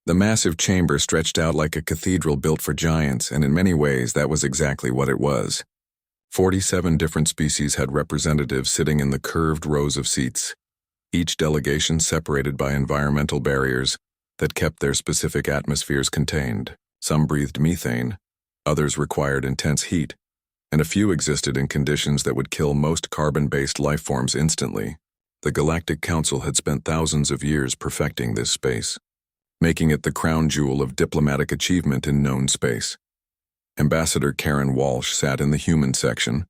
The massive chamber stretched out like a cathedral built for giants, and in many ways that was exactly what it was. 47 different species had representatives sitting in the curved rows of seats, each delegation separated by environmental barriers that kept their specific atmospheres contained. Some breathed methane, others required intense heat, and a few existed in conditions that would kill most carbon-based life forms instantly. The Galactic Council had spent thousands of years perfecting this space, making it the crown jewel of diplomatic achievement in known space. Ambassador Karen Walsh sat in the human section,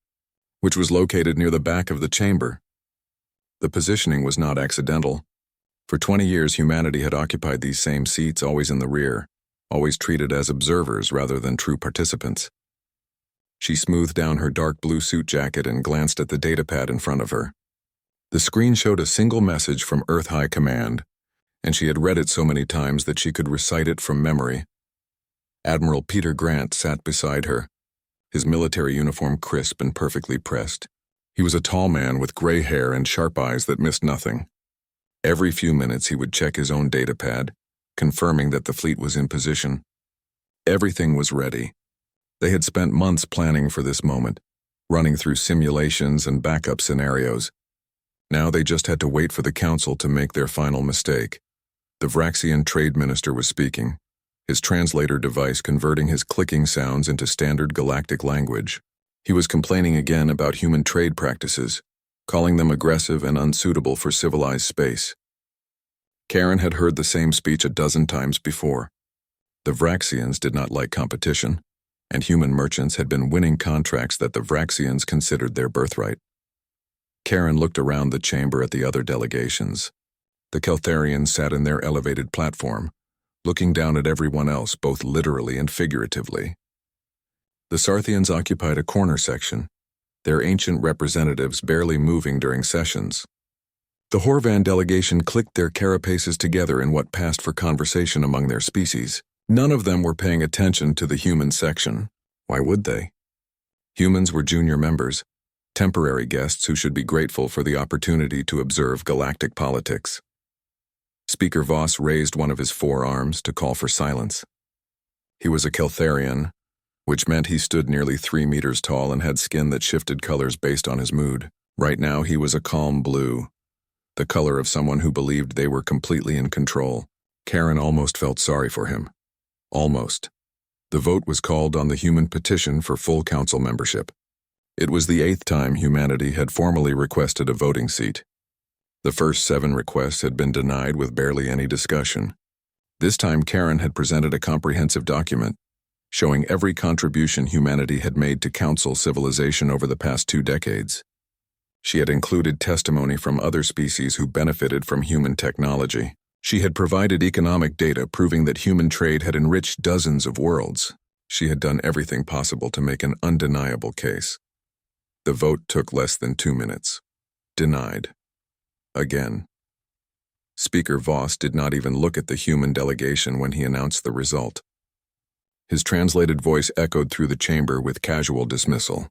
which was located near the back of the chamber. The positioning was not accidental. For 20 years, humanity had occupied these same seats, always in the rear, always treated as observers rather than true participants. She smoothed down her dark blue suit jacket and glanced at the datapad in front of her. The screen showed a single message from Earth High Command, and she had read it so many times that she could recite it from memory. Admiral Peter Grant sat beside her, his military uniform crisp and perfectly pressed. He was a tall man with gray hair and sharp eyes that missed nothing. Every few minutes he would check his own datapad, confirming that the fleet was in position. Everything was ready. They had spent months planning for this moment, running through simulations and backup scenarios. Now they just had to wait for the Council to make their final mistake. The Vraxian Trade Minister was speaking, his translator device converting his clicking sounds into standard galactic language. He was complaining again about human trade practices, calling them aggressive and unsuitable for civilized space. Karen had heard the same speech a dozen times before. The Vraxians did not like competition, and human merchants had been winning contracts that the Vraxians considered their birthright. Karen looked around the chamber at the other delegations. The Keltharians sat in their elevated platform, looking down at everyone else both literally and figuratively. The Sarthians occupied a corner section, their ancient representatives barely moving during sessions. The Horvan delegation clicked their carapaces together in what passed for conversation among their species. None of them were paying attention to the human section. Why would they? Humans were junior members, temporary guests who should be grateful for the opportunity to observe galactic politics. Speaker Voss raised one of his forearms to call for silence. He was a Keltharian, which meant he stood nearly 3 meters tall and had skin that shifted colors based on his mood. Right now he was a calm blue, the color of someone who believed they were completely in control. Karen almost felt sorry for him. Almost. The vote was called on the human petition for full council membership. It was the 8th time humanity had formally requested a voting seat. The first 7 requests had been denied with barely any discussion. This time Karen had presented a comprehensive document, showing every contribution humanity had made to council civilization over the past 2 decades. She had included testimony from other species who benefited from human technology. She had provided economic data proving that human trade had enriched dozens of worlds. She had done everything possible to make an undeniable case. The vote took less than 2 minutes. Denied. Again. Speaker Voss did not even look at the human delegation when he announced the result. His translated voice echoed through the chamber with casual dismissal.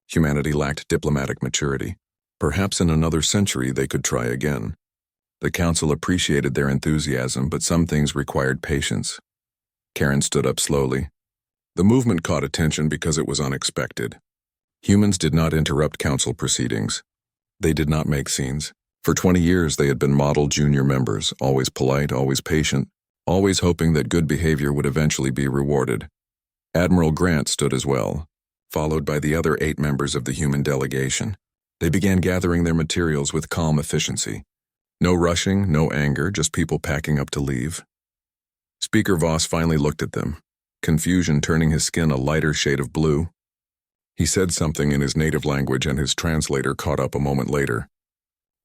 Humanity lacked diplomatic maturity. Perhaps in another century they could try again. The council appreciated their enthusiasm, but some things required patience. Karen stood up slowly. The movement caught attention because it was unexpected. Humans did not interrupt council proceedings. They did not make scenes. For 20 years they had been model junior members, always polite, always patient, always hoping that good behavior would eventually be rewarded. Admiral Grant stood as well, followed by the other 8 members of the human delegation. They began gathering their materials with calm efficiency. No rushing, no anger, just people packing up to leave. Speaker Voss finally looked at them, confusion turning his skin a lighter shade of blue. He said something in his native language and his translator caught up a moment later.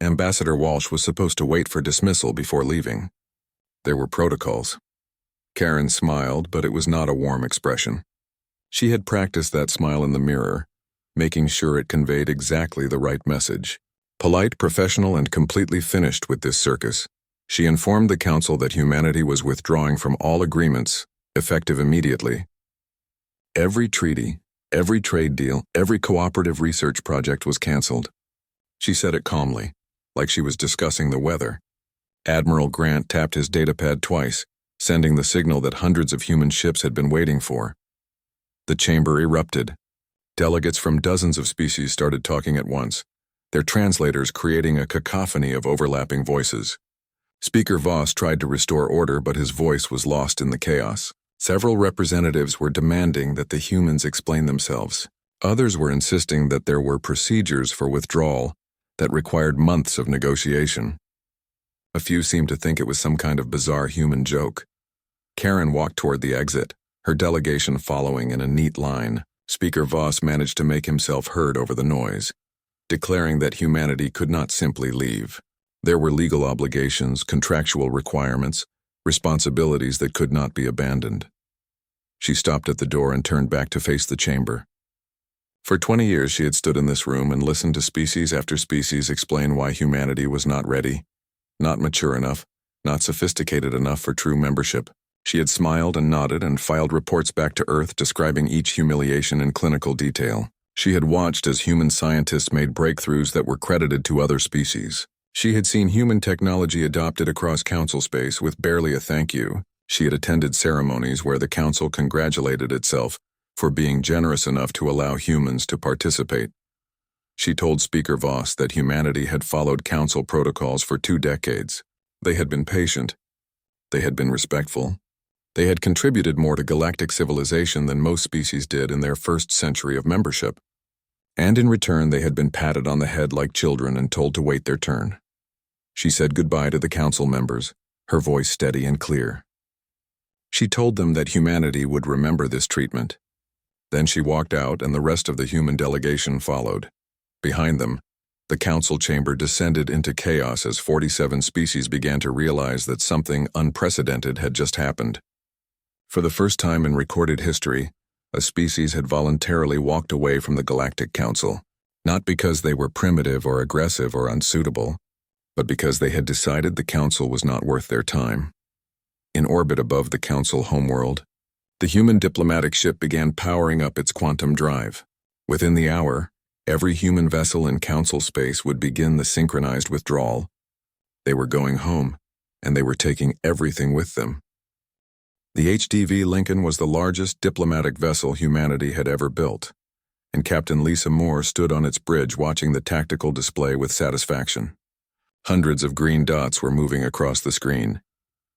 Ambassador Walsh was supposed to wait for dismissal before leaving. There were protocols. Karen smiled, but it was not a warm expression. She had practiced that smile in the mirror, making sure it conveyed exactly the right message. Polite, professional, and completely finished with this circus, she informed the council that humanity was withdrawing from all agreements, effective immediately. Every treaty, every trade deal, every cooperative research project was canceled. She said it calmly, like she was discussing the weather. Admiral Grant tapped his datapad twice, sending the signal that hundreds of human ships had been waiting for. The chamber erupted. Delegates from dozens of species started talking at once, their translators creating a cacophony of overlapping voices. Speaker Voss tried to restore order, but his voice was lost in the chaos. Several representatives were demanding that the humans explain themselves. Others were insisting that there were procedures for withdrawal that required months of negotiation. A few seemed to think it was some kind of bizarre human joke. Karen walked toward the exit, her delegation following in a neat line. Speaker Voss managed to make himself heard over the noise, declaring that humanity could not simply leave. There were legal obligations, contractual requirements, responsibilities that could not be abandoned. She stopped at the door and turned back to face the chamber. For 20 years she had stood in this room and listened to species after species explain why humanity was not ready, not mature enough, not sophisticated enough for true membership. She had smiled and nodded and filed reports back to Earth describing each humiliation in clinical detail. She had watched as human scientists made breakthroughs that were credited to other species. She had seen human technology adopted across council space with barely a thank you. She had attended ceremonies where the council congratulated itself for being generous enough to allow humans to participate. She told Speaker Voss that humanity had followed council protocols for 2 decades. They had been patient. They had been respectful. They had contributed more to galactic civilization than most species did in their first century of membership. And in return, they had been patted on the head like children and told to wait their turn. She said goodbye to the council members, her voice steady and clear. She told them that humanity would remember this treatment. Then she walked out and the rest of the human delegation followed. Behind them, the council chamber descended into chaos as 47 species began to realize that something unprecedented had just happened. For the first time in recorded history, a species had voluntarily walked away from the Galactic Council, not because they were primitive or aggressive or unsuitable, but because they had decided the Council was not worth their time. In orbit above the Council homeworld, the human diplomatic ship began powering up its quantum drive. Within the hour, every human vessel in Council space would begin the synchronized withdrawal. They were going home, and they were taking everything with them. The HDV Lincoln was the largest diplomatic vessel humanity had ever built, and Captain Lisa Moore stood on its bridge watching the tactical display with satisfaction. Hundreds of green dots were moving across the screen,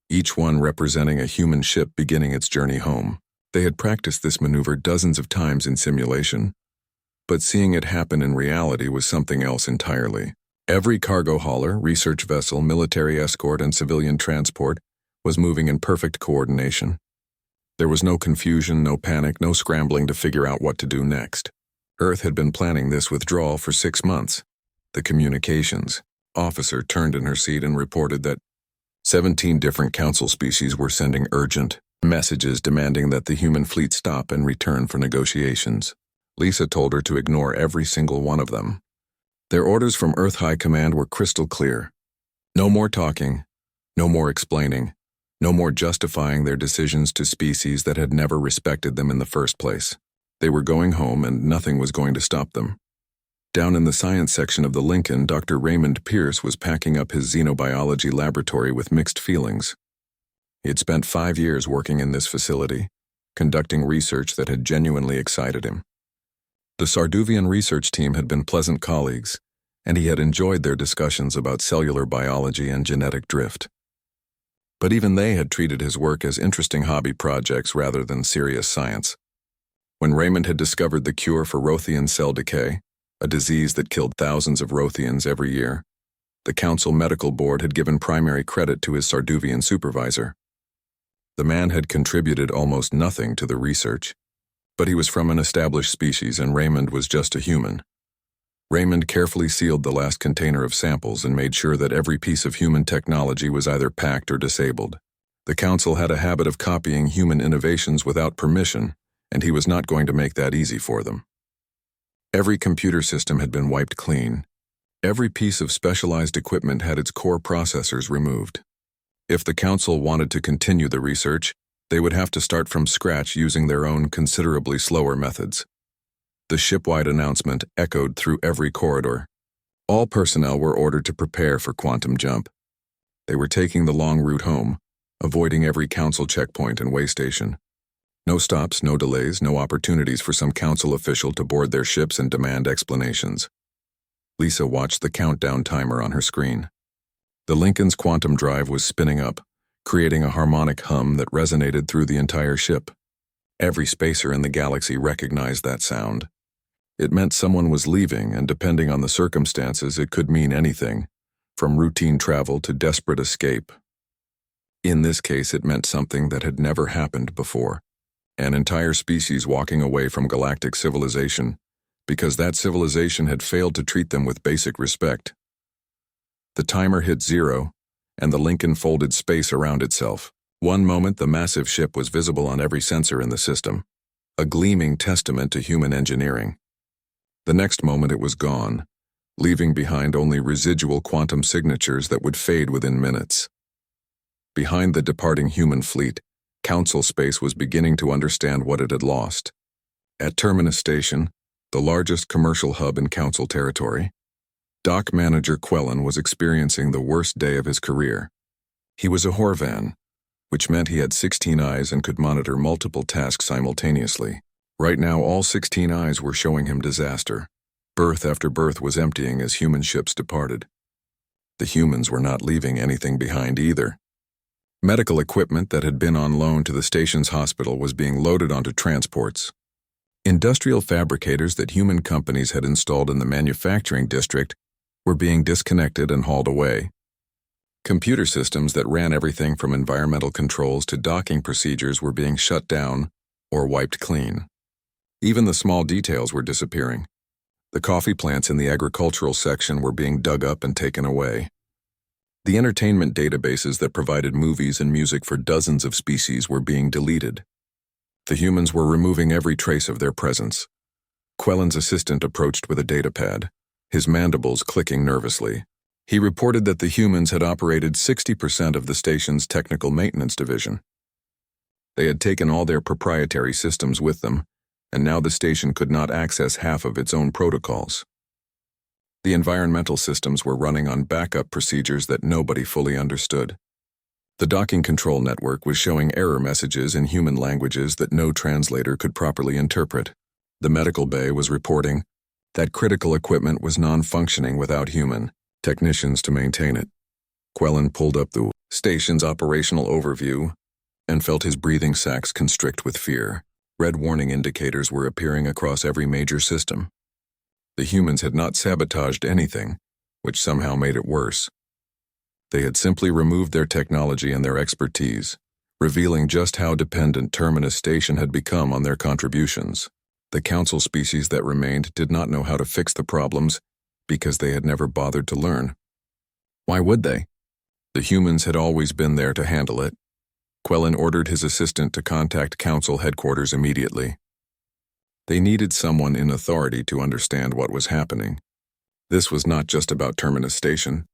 each one representing a human ship beginning its journey home. They had practiced this maneuver dozens of times in simulation, but seeing it happen in reality was something else entirely. Every cargo hauler, research vessel, military escort, and civilian transport was moving in perfect coordination. There was no confusion, no panic, no scrambling to figure out what to do next. Earth had been planning this withdrawal for 6 months. The communications officer turned in her seat and reported that 17 different council species were sending urgent messages demanding that the human fleet stop and return for negotiations. Lisa told her to ignore every single one of them. Their orders from Earth High Command were crystal clear. No more talking, no more explaining, no more justifying their decisions to species that had never respected them in the first place. They were going home and nothing was going to stop them. Down in the science section of the Lincoln, Dr. Raymond Pierce was packing up his xenobiology laboratory with mixed feelings. He had spent 5 years working in this facility, conducting research that had genuinely excited him. The Sarduvian research team had been pleasant colleagues, and he had enjoyed their discussions about cellular biology and genetic drift. But even they had treated his work as interesting hobby projects rather than serious science. When Raymond had discovered the cure for Rothian cell decay, a disease that killed thousands of Rothians every year, the Council Medical Board had given primary credit to his Sarduvian supervisor. The man had contributed almost nothing to the research, but he was from an established species and Raymond was just a human. Raymond carefully sealed the last container of samples and made sure that every piece of human technology was either packed or disabled. The Council had a habit of copying human innovations without permission, and he was not going to make that easy for them. Every computer system had been wiped clean. Every piece of specialized equipment had its core processors removed. If the Council wanted to continue the research, they would have to start from scratch using their own considerably slower methods. The ship-wide announcement echoed through every corridor. All personnel were ordered to prepare for quantum jump. They were taking the long route home, avoiding every council checkpoint and way station. No stops, no delays, no opportunities for some council official to board their ships and demand explanations. Lisa watched the countdown timer on her screen. The Lincoln's quantum drive was spinning up, creating a harmonic hum that resonated through the entire ship. Every spacer in the galaxy recognized that sound. It meant someone was leaving, and depending on the circumstances, it could mean anything, from routine travel to desperate escape. In this case, it meant something that had never happened before. An entire species walking away from galactic civilization, because that civilization had failed to treat them with basic respect. The timer hit 0, and the Lincoln folded space around itself. One moment, the massive ship was visible on every sensor in the system, a gleaming testament to human engineering. The next moment, it was gone, leaving behind only residual quantum signatures that would fade within minutes. Behind the departing human fleet, Council Space was beginning to understand what it had lost. At Terminus Station, the largest commercial hub in Council territory, Dock Manager Quellen was experiencing the worst day of his career. He was a Horvan, which meant he had 16 eyes and could monitor multiple tasks simultaneously. Right now, all 16 eyes were showing him disaster. Berth after berth was emptying as human ships departed. The humans were not leaving anything behind either. Medical equipment that had been on loan to the station's hospital was being loaded onto transports. Industrial fabricators that human companies had installed in the manufacturing district were being disconnected and hauled away. Computer systems that ran everything from environmental controls to docking procedures were being shut down or wiped clean. Even the small details were disappearing. The coffee plants in the agricultural section were being dug up and taken away. The entertainment databases that provided movies and music for dozens of species were being deleted. The humans were removing every trace of their presence. Quellen's assistant approached with a datapad, his mandibles clicking nervously. He reported that the humans had operated 60% of the station's technical maintenance division. They had taken all their proprietary systems with them, and now the station could not access half of its own protocols. The environmental systems were running on backup procedures that nobody fully understood. The docking control network was showing error messages in human languages that no translator could properly interpret. The medical bay was reporting that critical equipment was non-functioning without human technicians to maintain it. Quellen pulled up the station's operational overview and felt his breathing sacs constrict with fear. Red warning indicators were appearing across every major system. The humans had not sabotaged anything, which somehow made it worse. They had simply removed their technology and their expertise, revealing just how dependent Terminus Station had become on their contributions. The council species that remained did not know how to fix the problems because they had never bothered to learn. Why would they? The humans had always been there to handle it. Quellen ordered his assistant to contact council headquarters immediately. They needed someone in authority to understand what was happening. This was not just about Terminus Station.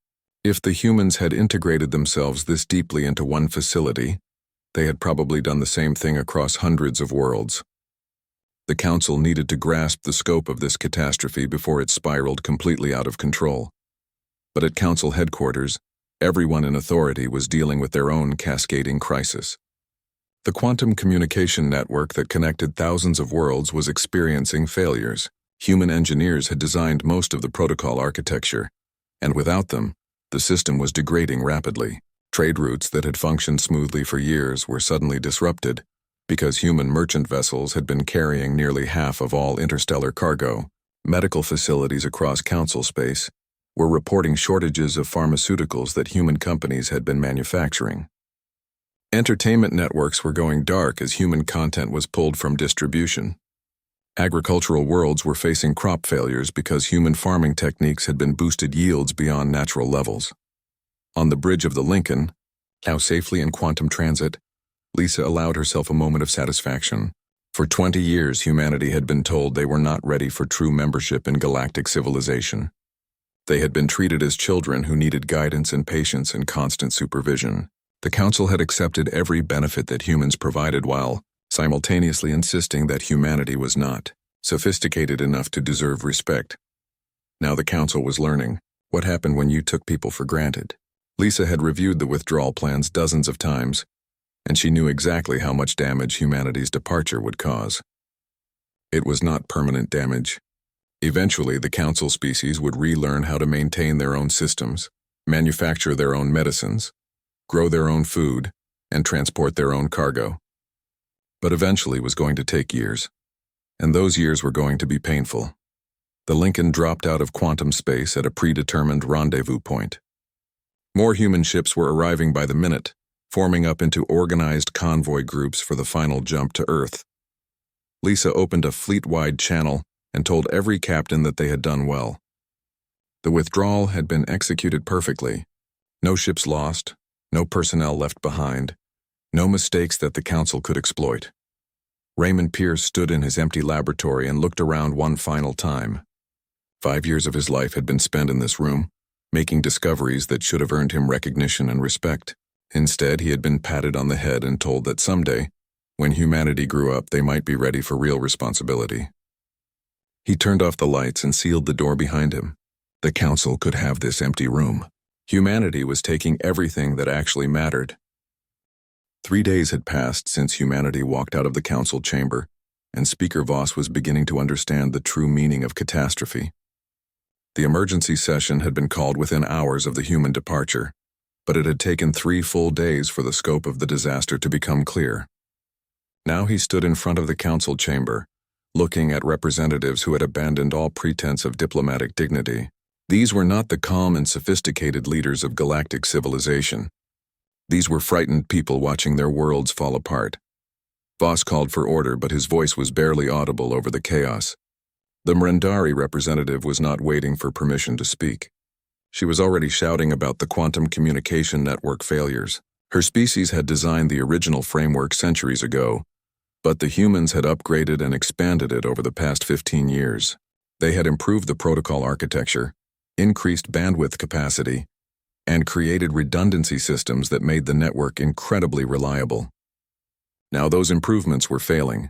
If the humans had integrated themselves this deeply into one facility, they had probably done the same thing across hundreds of worlds. The council needed to grasp the scope of this catastrophe before it spiraled completely out of control. But at council headquarters, everyone in authority was dealing with their own cascading crisis. The quantum communication network that connected thousands of worlds was experiencing failures. Human engineers had designed most of the protocol architecture, and without them, the system was degrading rapidly. Trade routes that had functioned smoothly for years were suddenly disrupted because human merchant vessels had been carrying nearly half of all interstellar cargo. Medical facilities across council space were reporting shortages of pharmaceuticals that human companies had been manufacturing. Entertainment networks were going dark as human content was pulled from distribution. Agricultural worlds were facing crop failures because human farming techniques had been boosted yields beyond natural levels. On the bridge of the Lincoln, now safely in quantum transit, Lisa allowed herself a moment of satisfaction. For 20 years, humanity had been told they were not ready for true membership in galactic civilization. They had been treated as children who needed guidance and patience and constant supervision. The council had accepted every benefit that humans provided while simultaneously insisting that humanity was not sophisticated enough to deserve respect. Now the council was learning what happened when you took people for granted. Lisa had reviewed the withdrawal plans dozens of times, and she knew exactly how much damage humanity's departure would cause. It was not permanent damage. Eventually, the Council species would relearn how to maintain their own systems, manufacture their own medicines, grow their own food, and transport their own cargo. But eventually was going to take years, and those years were going to be painful. The Lincoln dropped out of quantum space at a predetermined rendezvous point. More human ships were arriving by the minute, forming up into organized convoy groups for the final jump to Earth. Lisa opened a fleet-wide channel and told every captain that they had done well. The withdrawal had been executed perfectly. No ships lost, no personnel left behind, no mistakes that the Council could exploit. Raymond Pierce stood in his empty laboratory and looked around one final time. 5 years of his life had been spent in this room, making discoveries that should have earned him recognition and respect. Instead, he had been patted on the head and told that someday, when humanity grew up, they might be ready for real responsibility. He turned off the lights and sealed the door behind him. The Council could have this empty room. Humanity was taking everything that actually mattered. 3 days had passed since humanity walked out of the Council chamber, and Speaker Voss was beginning to understand the true meaning of catastrophe. The emergency session had been called within hours of the human departure, but it had taken 3 full days for the scope of the disaster to become clear. Now he stood in front of the Council chamber, looking at representatives who had abandoned all pretense of diplomatic dignity. These were not the calm and sophisticated leaders of galactic civilization. These were frightened people watching their worlds fall apart. Voss called for order, but his voice was barely audible over the chaos. The Mrendari representative was not waiting for permission to speak. She was already shouting about the quantum communication network failures. Her species had designed the original framework centuries ago, but the humans had upgraded and expanded it over the past 15 years. They had improved the protocol architecture, increased bandwidth capacity, and created redundancy systems that made the network incredibly reliable. Now those improvements were failing,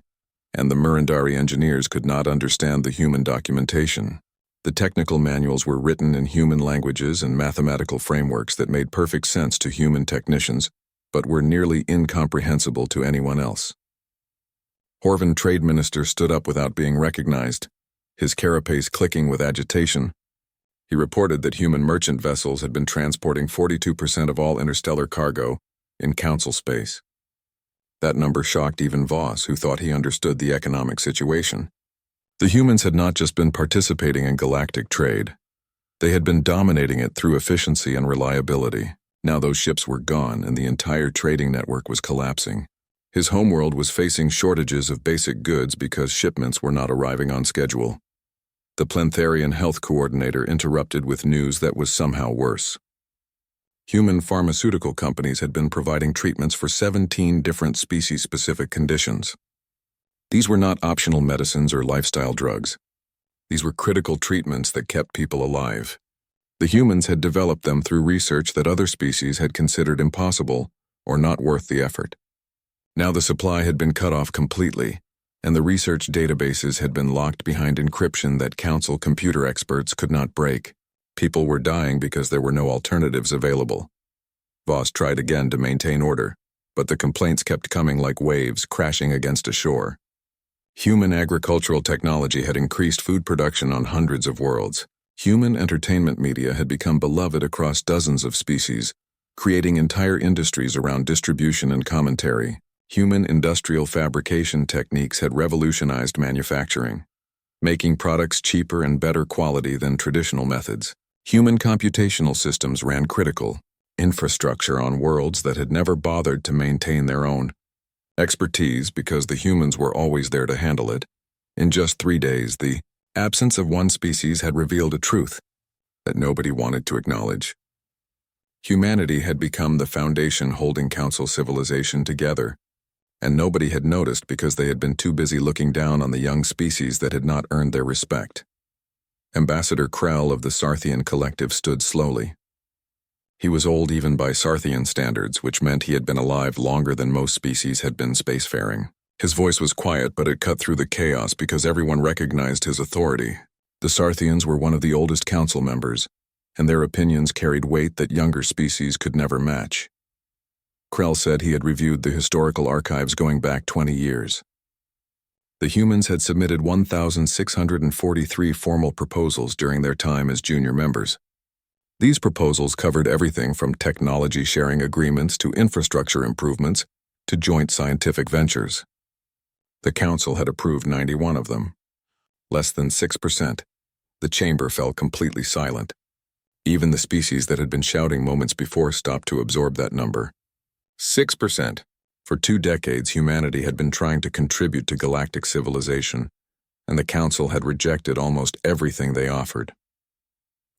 and the Mrendari engineers could not understand the human documentation. The technical manuals were written in human languages and mathematical frameworks that made perfect sense to human technicians, but were nearly incomprehensible to anyone else. Horvan Trade Minister stood up without being recognized, his carapace clicking with agitation. He reported that human merchant vessels had been transporting 42% of all interstellar cargo in Council space. That number shocked even Voss, who thought he understood the economic situation. The humans had not just been participating in galactic trade. They had been dominating it through efficiency and reliability. Now those ships were gone, and the entire trading network was collapsing. His homeworld was facing shortages of basic goods because shipments were not arriving on schedule. The Planetharian health coordinator interrupted with news that was somehow worse. Human pharmaceutical companies had been providing treatments for 17 different species-specific conditions. These were not optional medicines or lifestyle drugs. These were critical treatments that kept people alive. The humans had developed them through research that other species had considered impossible or not worth the effort. Now the supply had been cut off completely, and the research databases had been locked behind encryption that Council computer experts could not break. People were dying because there were no alternatives available. Voss tried again to maintain order, but the complaints kept coming like waves crashing against a shore. Human agricultural technology had increased food production on hundreds of worlds. Human entertainment media had become beloved across dozens of species, creating entire industries around distribution and commentary. Human industrial fabrication techniques had revolutionized manufacturing, making products cheaper and better quality than traditional methods. Human computational systems ran critical infrastructure on worlds that had never bothered to maintain their own expertise because the humans were always there to handle it. In just 3 days, the absence of one species had revealed a truth that nobody wanted to acknowledge. Humanity had become the foundation holding Council civilization together, and nobody had noticed because they had been too busy looking down on the young species that had not earned their respect. Ambassador Krell of the Sarthian Collective stood slowly. He was old even by Sarthian standards, which meant he had been alive longer than most species had been spacefaring. His voice was quiet, but it cut through the chaos because everyone recognized his authority. The Sarthians were one of the oldest council members, and their opinions carried weight that younger species could never match. Krell said he had reviewed the historical archives going back 20 years. The humans had submitted 1,643 formal proposals during their time as junior members. These proposals covered everything from technology sharing agreements to infrastructure improvements to joint scientific ventures. The Council had approved 91 of them. Less than 6%. The chamber fell completely silent. Even the species that had been shouting moments before stopped to absorb that number. 6%. For 2 decades, humanity had been trying to contribute to galactic civilization, and the Council had rejected almost everything they offered.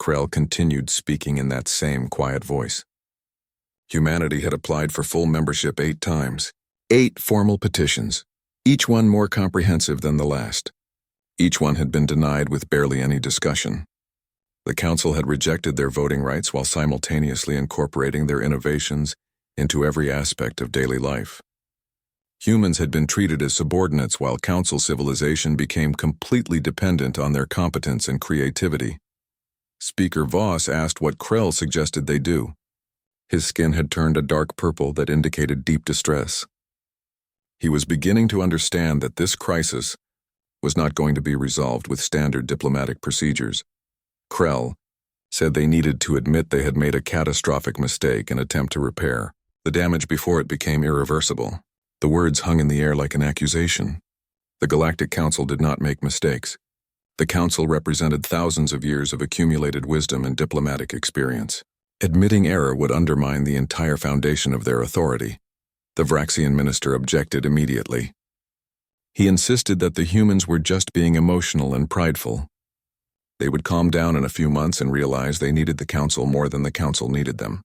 Krell continued speaking in that same quiet voice. Humanity had applied for full membership 8 times. 8 formal petitions, each one more comprehensive than the last. Each one had been denied with barely any discussion. The Council had rejected their voting rights while simultaneously incorporating their innovations into every aspect of daily life. Humans had been treated as subordinates while Council civilization became completely dependent on their competence and creativity. Speaker Voss asked what Krell suggested they do. His skin had turned a dark purple that indicated deep distress. He was beginning to understand that this crisis was not going to be resolved with standard diplomatic procedures. Krell said they needed to admit they had made a catastrophic mistake and attempt to repair the damage before it became irreversible. The words hung in the air like an accusation. The Galactic Council did not make mistakes. The Council represented thousands of years of accumulated wisdom and diplomatic experience. Admitting error would undermine the entire foundation of their authority. The Vraxian minister objected immediately. He insisted that the humans were just being emotional and prideful. They would calm down in a few months and realize they needed the Council more than the Council needed them.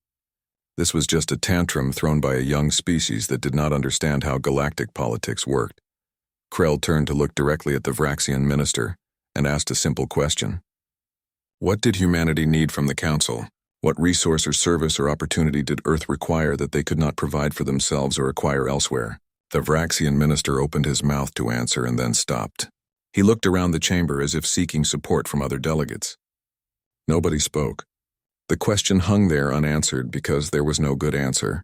This was just a tantrum thrown by a young species that did not understand how galactic politics worked. Krell turned to look directly at the Vraxian minister and asked a simple question. What did humanity need from the Council? What resource or service or opportunity did Earth require that they could not provide for themselves or acquire elsewhere? The Vraxian minister opened his mouth to answer and then stopped. He looked around the chamber as if seeking support from other delegates. Nobody spoke. The question hung there unanswered because there was no good answer.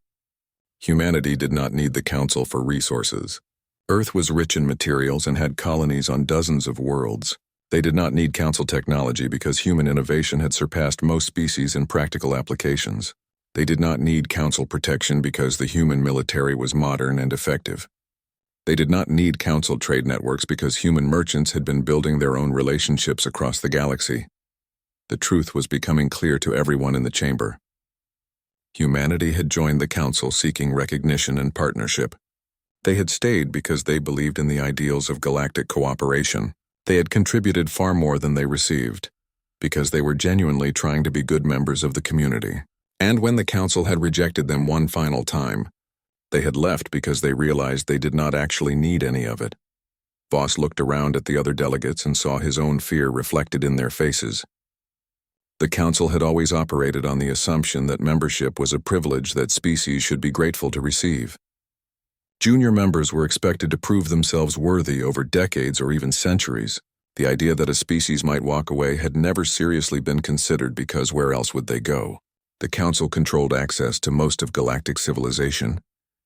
Humanity did not need the Council for resources. Earth was rich in materials and had colonies on dozens of worlds. They did not need Council technology because human innovation had surpassed most species in practical applications. They did not need Council protection because the human military was modern and effective. They did not need Council trade networks because human merchants had been building their own relationships across the galaxy. The truth was becoming clear to everyone in the chamber. Humanity had joined the Council seeking recognition and partnership. They had stayed because they believed in the ideals of galactic cooperation. They had contributed far more than they received, because they were genuinely trying to be good members of the community. And when the Council had rejected them one final time, they had left because they realized they did not actually need any of it. Voss looked around at the other delegates and saw his own fear reflected in their faces. The Council had always operated on the assumption that membership was a privilege that species should be grateful to receive. Junior members were expected to prove themselves worthy over decades or even centuries. The idea that a species might walk away had never seriously been considered because where else would they go? The Council controlled access to most of galactic civilization,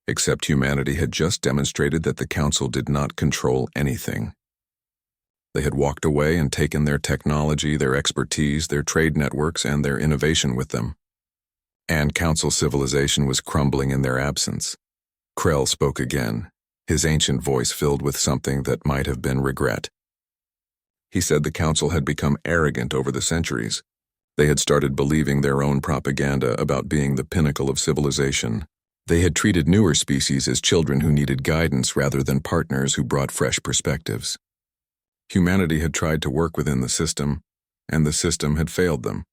except humanity had just demonstrated that the Council did not control anything. They had walked away and taken their technology, their expertise, their trade networks, and their innovation with them. And Council civilization was crumbling in their absence. Krell spoke again, his ancient voice filled with something that might have been regret. He said the Council had become arrogant over the centuries. They had started believing their own propaganda about being the pinnacle of civilization. They had treated newer species as children who needed guidance rather than partners who brought fresh perspectives. Humanity had tried to work within the system, and the system had failed them.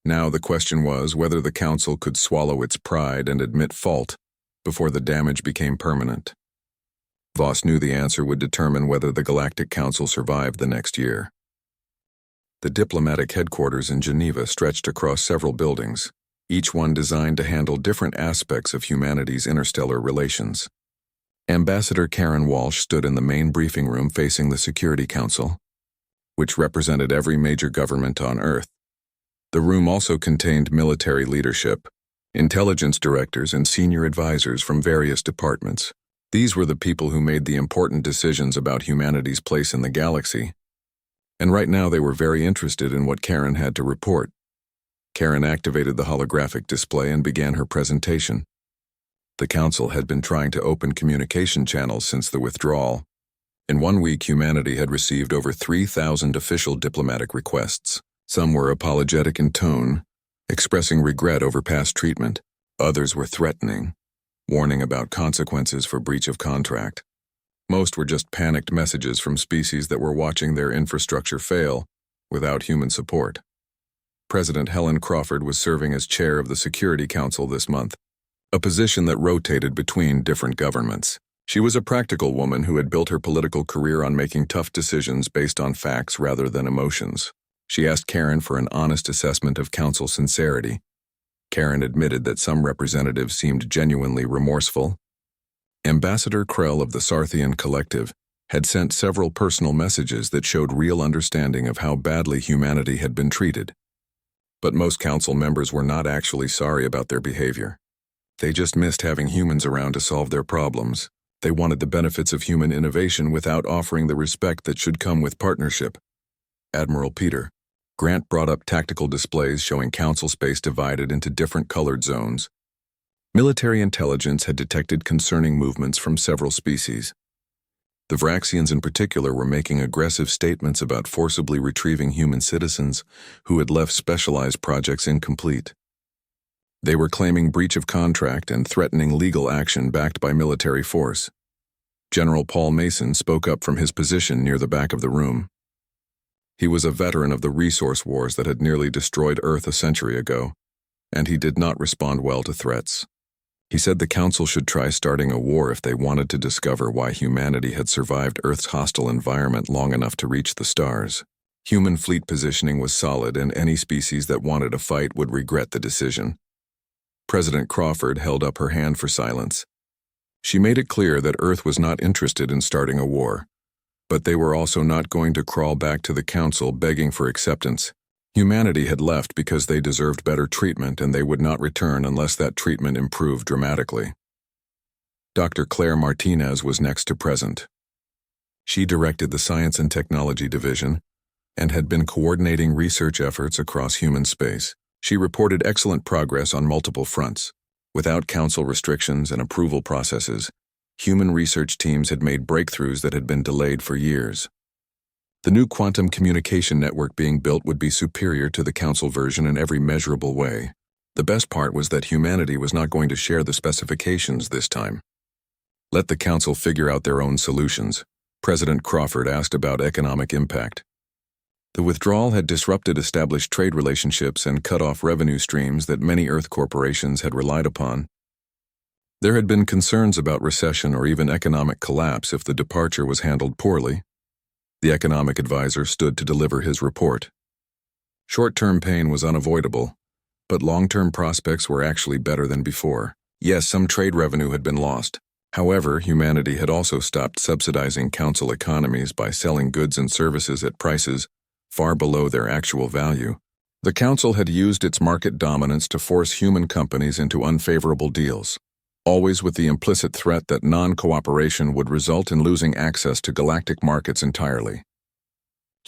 Now the question was whether the Council could swallow its pride and admit fault before the damage became permanent. Voss knew the answer would determine whether the Galactic Council survived the next year. The diplomatic headquarters in Geneva stretched across several buildings, each one designed to handle different aspects of humanity's interstellar relations. Ambassador Karen Walsh stood in the main briefing room facing the Security Council, which represented every major government on Earth. The room also contained military leadership, intelligence directors, and senior advisors from various departments. These were the people who made the important decisions about humanity's place in the galaxy. And right now they were very interested in what Karen had to report. Karen activated the holographic display and began her presentation. The Council had been trying to open communication channels since the withdrawal. In 1 week, humanity had received over 3,000 official diplomatic requests. Some were apologetic in tone, expressing regret over past treatment. Others were threatening, warning about consequences for breach of contract. Most were just panicked messages from species that were watching their infrastructure fail without human support. President Helen Crawford was serving as chair of the Security Council this month, a position that rotated between different governments. She was a practical woman who had built her political career on making tough decisions based on facts rather than emotions. She asked Karen for an honest assessment of Council sincerity. Karen admitted that some representatives seemed genuinely remorseful. Ambassador Krell of the Sarthian Collective had sent several personal messages that showed real understanding of how badly humanity had been treated. But most Council members were not actually sorry about their behavior. They just missed having humans around to solve their problems. They wanted the benefits of human innovation without offering the respect that should come with partnership. Admiral Peter Grant brought up tactical displays showing Council space divided into different colored zones. Military intelligence had detected concerning movements from several species. The Vraxians in particular were making aggressive statements about forcibly retrieving human citizens who had left specialized projects incomplete. They were claiming breach of contract and threatening legal action backed by military force. General Paul Mason spoke up from his position near the back of the room. He was a veteran of the resource wars that had nearly destroyed Earth a century ago, and he did not respond well to threats. He said the Council should try starting a war if they wanted to discover why humanity had survived Earth's hostile environment long enough to reach the stars. Human fleet positioning was solid, and any species that wanted a fight would regret the decision. President Crawford held up her hand for silence. She made it clear that Earth was not interested in starting a war, but they were also not going to crawl back to the Council begging for acceptance. Humanity had left because they deserved better treatment, and they would not return unless that treatment improved dramatically. Dr. Claire Martinez was next to present. She directed the Science and Technology Division and had been coordinating research efforts across human space. She reported excellent progress on multiple fronts. Without Council restrictions and approval processes, human research teams had made breakthroughs that had been delayed for years. The new quantum communication network being built would be superior to the Council version in every measurable way. The best part was that humanity was not going to share the specifications this time. Let the Council figure out their own solutions. President Crawford asked about economic impact. The withdrawal had disrupted established trade relationships and cut off revenue streams that many Earth corporations had relied upon. There had been concerns about recession or even economic collapse if the departure was handled poorly. The economic advisor stood to deliver his report. Short-term pain was unavoidable, but long-term prospects were actually better than before. Yes, some trade revenue had been lost. However, humanity had also stopped subsidizing Council economies by selling goods and services at prices far below their actual value. The Council had used its market dominance to force human companies into unfavorable deals, always with the implicit threat that non-cooperation would result in losing access to galactic markets entirely.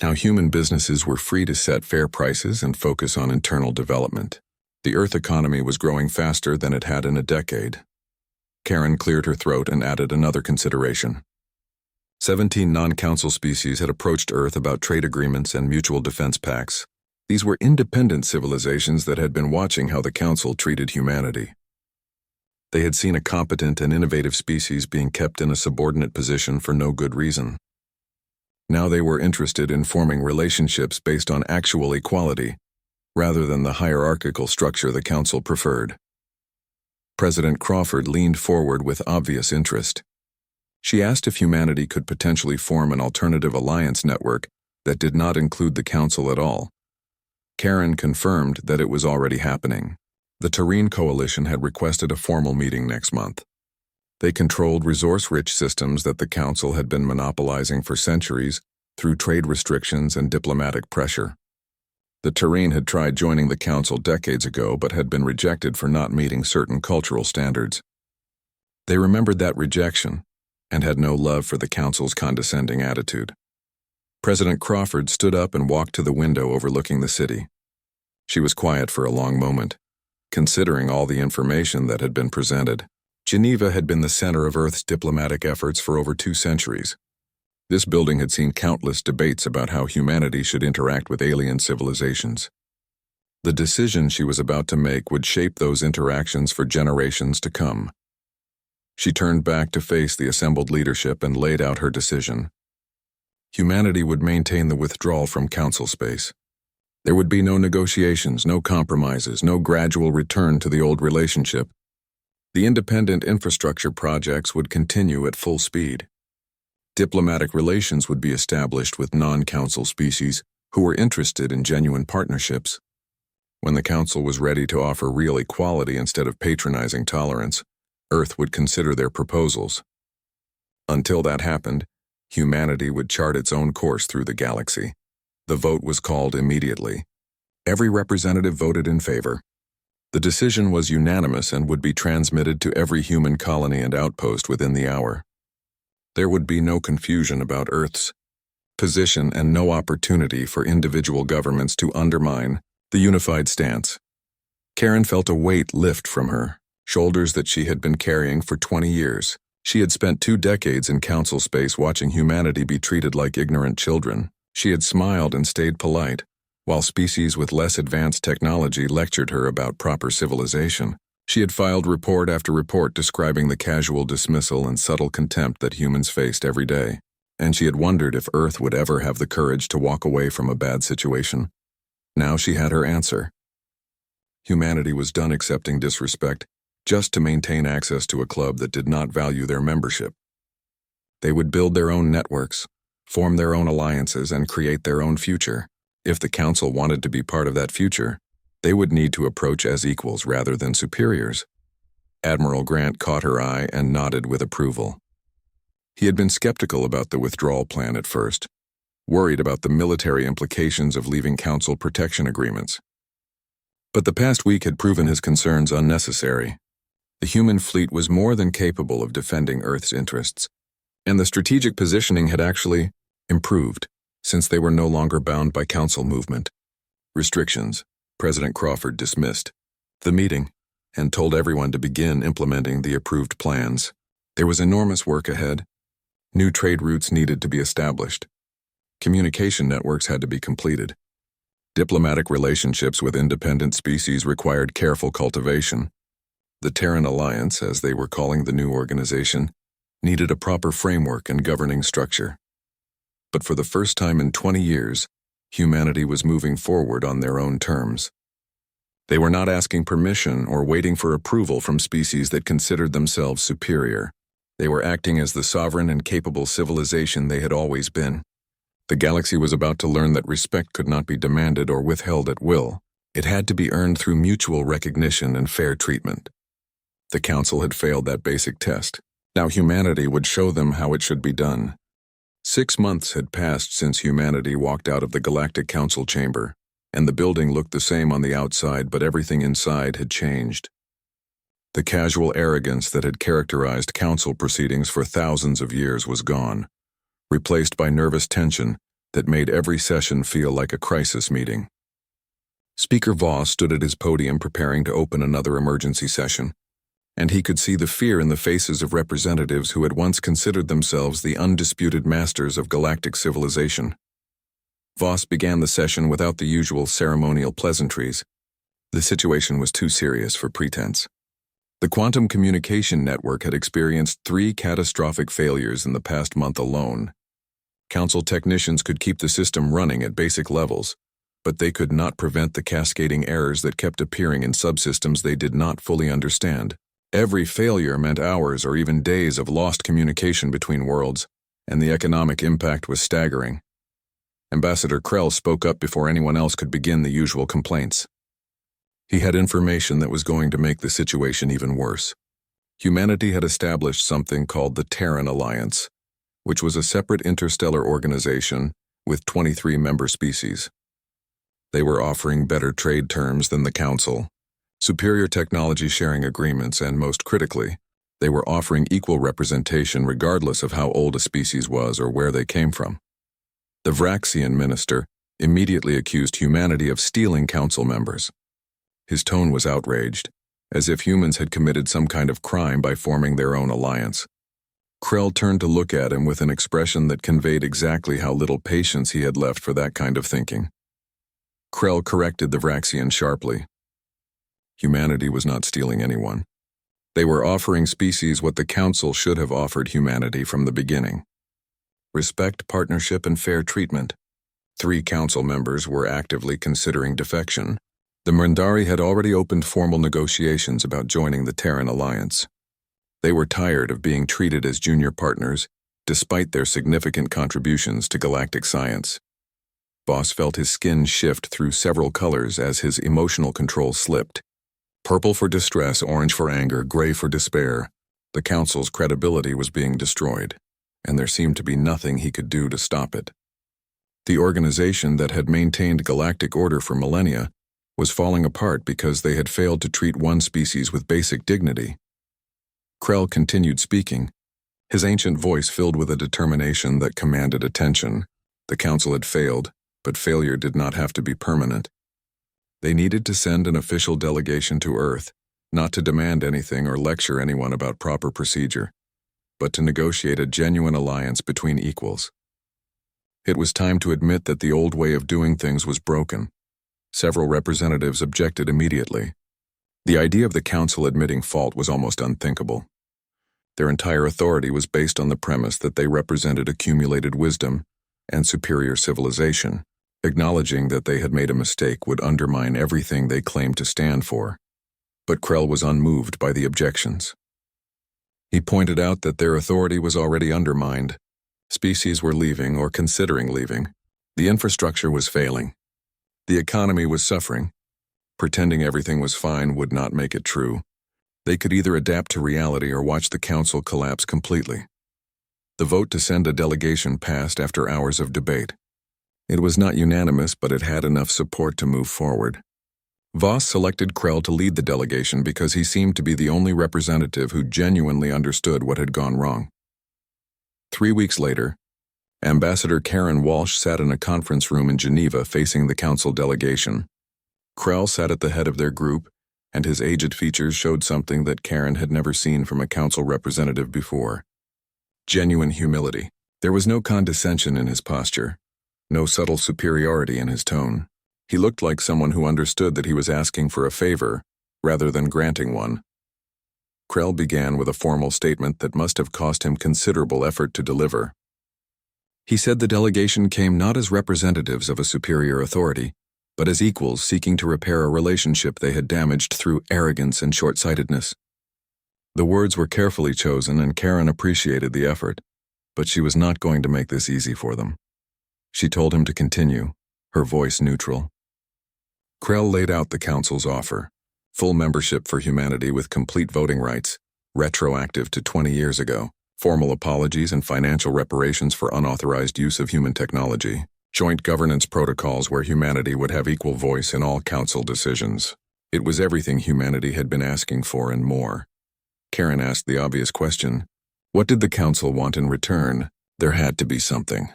Now human businesses were free to set fair prices and focus on internal development. The Earth economy was growing faster than it had in a decade. Karen cleared her throat and added another consideration. 17 non-Council species had approached Earth about trade agreements and mutual defense pacts. These were independent civilizations that had been watching how the Council treated humanity. They had seen a competent and innovative species being kept in a subordinate position for no good reason. Now they were interested in forming relationships based on actual equality, rather than the hierarchical structure the Council preferred. President Crawford leaned forward with obvious interest. She asked if humanity could potentially form an alternative alliance network that did not include the Council at all. Karen confirmed that it was already happening. The Terrene Coalition had requested a formal meeting next month. They controlled resource-rich systems that the Council had been monopolizing for centuries through trade restrictions and diplomatic pressure. The Terrene had tried joining the council decades ago but had been rejected for not meeting certain cultural standards. They remembered that rejection and had no love for the council's condescending attitude. President Crawford stood up and walked to the window overlooking the city. She was quiet for a long moment, considering all the information that had been presented. Geneva had been the center of Earth's diplomatic efforts for over 2 centuries. This building had seen countless debates about how humanity should interact with alien civilizations. The decision she was about to make would shape those interactions for generations to come. She turned back to face the assembled leadership and laid out her decision. Humanity would maintain the withdrawal from council space. There would be no negotiations, no compromises, no gradual return to the old relationship. The independent infrastructure projects would continue at full speed. Diplomatic relations would be established with non-council species who were interested in genuine partnerships. When the council was ready to offer real equality instead of patronizing tolerance, Earth would consider their proposals. Until that happened, humanity would chart its own course through the galaxy. The vote was called immediately. Every representative voted in favor. The decision was unanimous and would be transmitted to every human colony and outpost within the hour. There would be no confusion about Earth's position and no opportunity for individual governments to undermine the unified stance. Karen felt a weight lift from her shoulders that she had been carrying for 20 years. She had spent 2 decades in council space watching humanity be treated like ignorant children. She had smiled and stayed polite, while species with less advanced technology lectured her about proper civilization. She had filed report after report describing the casual dismissal and subtle contempt that humans faced every day, and she had wondered if Earth would ever have the courage to walk away from a bad situation. Now she had her answer. Humanity was done accepting disrespect just to maintain access to a club that did not value their membership. They would build their own networks, form their own alliances, and create their own future. If the council wanted to be part of that future, they would need to approach as equals rather than superiors. Admiral Grant caught her eye and nodded with approval. He had been skeptical about the withdrawal plan at first, worried about the military implications of leaving council protection agreements. But the past week had proven his concerns unnecessary. The human fleet was more than capable of defending Earth's interests, and the strategic positioning had actually improved, since they were no longer bound by council movement restrictions. President Crawford dismissed the meeting and told everyone to begin implementing the approved plans. There was enormous work ahead. New trade routes needed to be established. Communication networks had to be completed. Diplomatic relationships with independent species required careful cultivation. The Terran Alliance, as they were calling the new organization, needed a proper framework and governing structure. But for the first time in 20 years, humanity was moving forward on their own terms. They were not asking permission or waiting for approval from species that considered themselves superior. They were acting as the sovereign and capable civilization they had always been. The galaxy was about to learn that respect could not be demanded or withheld at will. It had to be earned through mutual recognition and fair treatment. The council had failed that basic test. Now humanity would show them how it should be done. 6 months had passed since humanity walked out of the Galactic Council chamber, and the building looked the same on the outside, but everything inside had changed. The casual arrogance that had characterized council proceedings for thousands of years was gone, replaced by nervous tension that made every session feel like a crisis meeting. Speaker Voss stood at his podium preparing to open another emergency session, and he could see the fear in the faces of representatives who had once considered themselves the undisputed masters of galactic civilization. Voss began the session without the usual ceremonial pleasantries. The situation was too serious for pretense. The quantum communication network had experienced 3 catastrophic failures in the past month alone. Council technicians could keep the system running at basic levels, but they could not prevent the cascading errors that kept appearing in subsystems they did not fully understand. Every failure meant hours or even days of lost communication between worlds, and the economic impact was staggering. Ambassador Krell spoke up before anyone else could begin the usual complaints. He had information that was going to make the situation even worse. Humanity had established something called the Terran Alliance, which was a separate interstellar organization with 23 member species. They were offering better trade terms than the Council, superior technology sharing agreements, and most critically, they were offering equal representation regardless of how old a species was or where they came from. The Vraxian minister immediately accused humanity of stealing Council members. His tone was outraged, as if humans had committed some kind of crime by forming their own alliance. Krell turned to look at him with an expression that conveyed exactly how little patience he had left for that kind of thinking. Krell corrected the Vraxian sharply. Humanity was not stealing anyone. They were offering species what the Council should have offered humanity from the beginning: respect, partnership, and fair treatment. 3 Council members were actively considering defection. The Mrindari had already opened formal negotiations about joining the Terran Alliance. They were tired of being treated as junior partners, despite their significant contributions to galactic science. Voss felt his skin shift through several colors as his emotional control slipped. Purple for distress, orange for anger, gray for despair. The Council's credibility was being destroyed, and there seemed to be nothing he could do to stop it. The organization that had maintained galactic order for millennia was falling apart because they had failed to treat one species with basic dignity. Krell continued speaking, his ancient voice filled with a determination that commanded attention. The Council had failed, but failure did not have to be permanent. They needed to send an official delegation to Earth, not to demand anything or lecture anyone about proper procedure, but to negotiate a genuine alliance between equals. It was time to admit that the old way of doing things was broken. Several representatives objected immediately. The idea of the Council admitting fault was almost unthinkable. Their entire authority was based on the premise that they represented accumulated wisdom and superior civilization. Acknowledging that they had made a mistake would undermine everything they claimed to stand for. But Krell was unmoved by the objections. He pointed out that their authority was already undermined. Species were leaving or considering leaving. The infrastructure was failing. The economy was suffering. Pretending everything was fine would not make it true. They could either adapt to reality or watch the Council collapse completely. The vote to send a delegation passed after hours of debate. It was not unanimous, but it had enough support to move forward. Voss selected Krell to lead the delegation because he seemed to be the only representative who genuinely understood what had gone wrong. 3 weeks later, Ambassador Karen Walsh sat in a conference room in Geneva facing the Council delegation. Krell sat at the head of their group, and his aged features showed something that Karen had never seen from a Council representative before: genuine humility. There was no condescension in his posture. No subtle superiority in his tone. He looked like someone who understood that he was asking for a favor, rather than granting one. Krell began with a formal statement that must have cost him considerable effort to deliver. He said the delegation came not as representatives of a superior authority, but as equals seeking to repair a relationship they had damaged through arrogance and short-sightedness. The words were carefully chosen, and Karen appreciated the effort, but she was not going to make this easy for them. She told him to continue, her voice neutral. Krell laid out the Council's offer: full membership for humanity with complete voting rights, retroactive to 20 years ago, formal apologies and financial reparations for unauthorized use of human technology, joint governance protocols where humanity would have equal voice in all Council decisions. It was everything humanity had been asking for and more. Karen asked the obvious question: what did the Council want in return? There had to be something.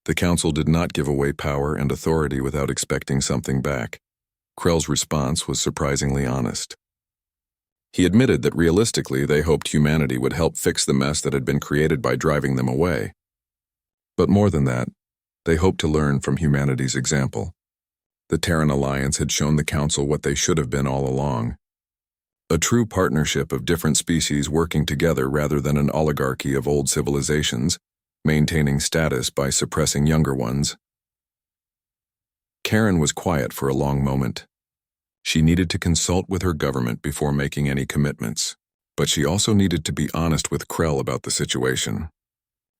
The Council did not give away power and authority without expecting something back. Krell's response was surprisingly honest. He admitted that realistically they hoped humanity would help fix the mess that had been created by driving them away. But more than that, they hoped to learn from humanity's example. The Terran Alliance had shown the Council what they should have been all along: a true partnership of different species working together rather than an oligarchy of old civilizations, maintaining status by suppressing younger ones. Karen was quiet for a long moment. She needed to consult with her government before making any commitments, but she also needed to be honest with Krell about the situation.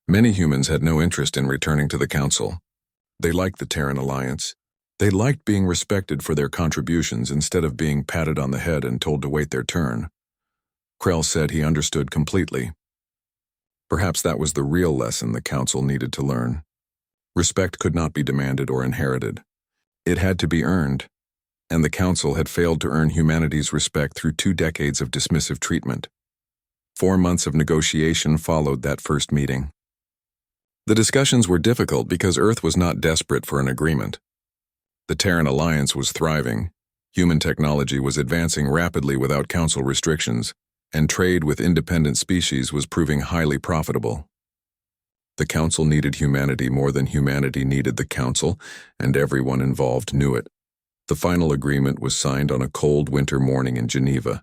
Many humans had no interest in returning to the Council. They liked the Terran Alliance. They liked being respected for their contributions instead of being patted on the head and told to wait their turn. Krell said he understood completely. Perhaps that was the real lesson the Council needed to learn. Respect could not be demanded or inherited. It had to be earned, and the Council had failed to earn humanity's respect through 2 decades of dismissive treatment. 4 months of negotiation followed that first meeting. The discussions were difficult because Earth was not desperate for an agreement. The Terran Alliance was thriving, human technology was advancing rapidly without Council restrictions, and trade with independent species was proving highly profitable. The Council needed humanity more than humanity needed the Council, and everyone involved knew it. The final agreement was signed on a cold winter morning in Geneva.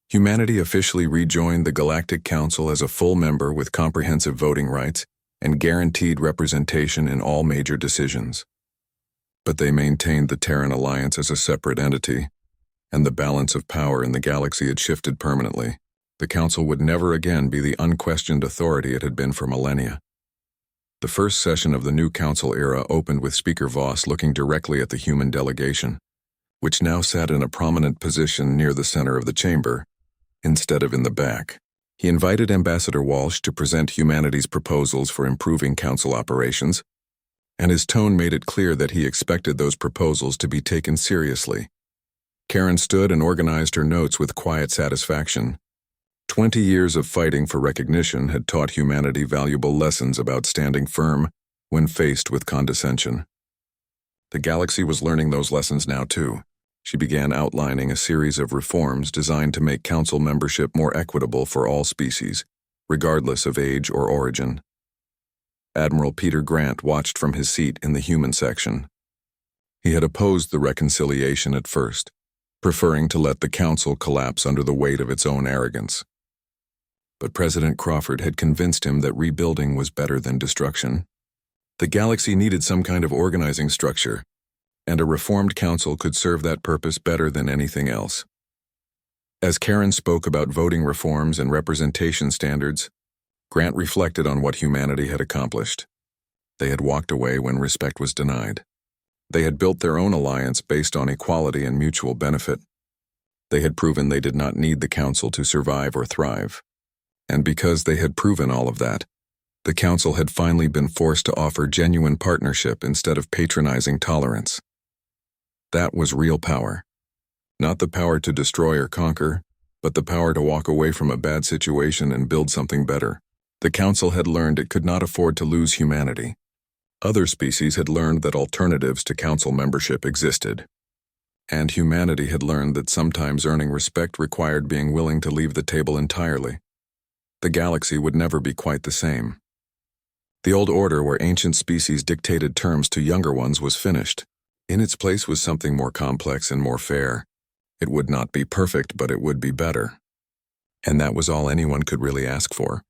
Humanity officially rejoined the Galactic Council as a full member with comprehensive voting rights and guaranteed representation in all major decisions. But they maintained the Terran Alliance as a separate entity, and the balance of power in the galaxy had shifted permanently. The Council would never again be the unquestioned authority it had been for millennia. The first session of the new Council era opened with Speaker Voss looking directly at the human delegation, which now sat in a prominent position near the center of the chamber, instead of in the back. He invited Ambassador Walsh to present humanity's proposals for improving Council operations, and his tone made it clear that he expected those proposals to be taken seriously. Karen stood and organized her notes with quiet satisfaction. 20 years of fighting for recognition had taught humanity valuable lessons about standing firm when faced with condescension. The galaxy was learning those lessons now too. She began outlining a series of reforms designed to make Council membership more equitable for all species, regardless of age or origin. Admiral Peter Grant watched from his seat in the human section. He had opposed the reconciliation at first, preferring to let the Council collapse under the weight of its own arrogance. But President Crawford had convinced him that rebuilding was better than destruction. The galaxy needed some kind of organizing structure, and a reformed Council could serve that purpose better than anything else. As Karen spoke about voting reforms and representation standards, Grant reflected on what humanity had accomplished. They had walked away when respect was denied. They had built their own alliance based on equality and mutual benefit. They had proven they did not need the Council to survive or thrive. And because they had proven all of that, the Council had finally been forced to offer genuine partnership instead of patronizing tolerance. That was real power. Not the power to destroy or conquer, but the power to walk away from a bad situation and build something better. The Council had learned it could not afford to lose humanity. Other species had learned that alternatives to Council membership existed. And humanity had learned that sometimes earning respect required being willing to leave the table entirely. The galaxy would never be quite the same. The old order where ancient species dictated terms to younger ones was finished. In its place was something more complex and more fair. It would not be perfect, but it would be better. And that was all anyone could really ask for.